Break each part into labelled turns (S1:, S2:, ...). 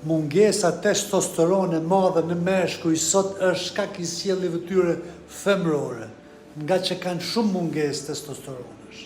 S1: Mungesa testosterone madhe në meshkuj sot është shkak i sjelljeve tyre femërore, nga që kanë shumë mungesë testosteronesh.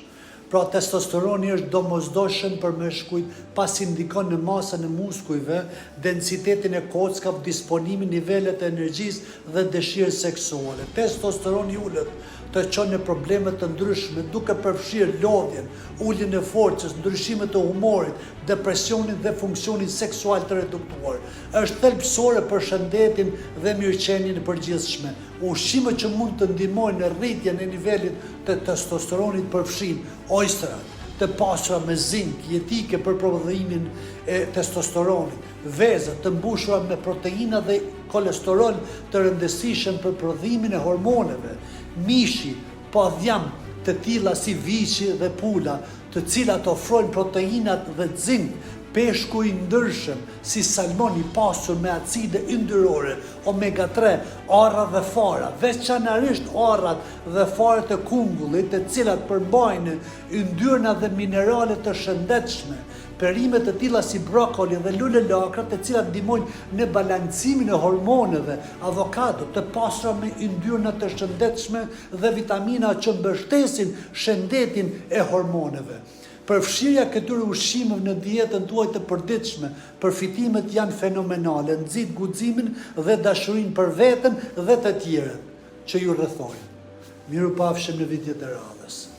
S1: Pra testosteroni është domosdoshëm për meshkujt, pasi ndikon në masën e muskujve, densitetin e kockave, disponimin, nivelet e energjisë dhe dëshirës seksuale. Testosteroni ullet të çon në probleme të ndryshme, duke përfshirë lodhjen, uljen e forcës, ndryshimet e humorit, depresionin dhe funksionin seksual të reduktuar. Është thelbësore për shëndetin dhe mirëqenien e përgjithshme. Ushqimet që mund të ndihmojnë në rritjen e nivelit të testosteronit përfshin ojstrat, të pasura me zink, jetike për prodhimin e testosteronit, vezët të mbushura me proteina dhe kolesterol të rëndësishëm për prodhimin e hormoneve, mishi, pa dhjam të tilla si viçi dhe pula, të cilat ofrojnë proteinat dhe zink, peshku i ndryshëm, si salmoni pasur me acide yndyrore, omega-3, arra dhe fara, veçanërisht arrat dhe farat e kungullit, të cilat përmbajnë yndyrna dhe minerale të shëndetshme, perimet të tilla si brokoli dhe lule lakra, të cilat ndihmojnë në balancimin e hormoneve, avokado të pasura me yndyrna të shëndetshme dhe vitamina që mbështesin shëndetin e hormoneve. Përfshirja këtyre ushqimeve në dietën tuaj të përditshme, përfitimet janë fenomenale, nxit guximin dhe dashurinë për veten dhe të tjerët që ju rrethojnë. Mirupafshim në videot e radhës.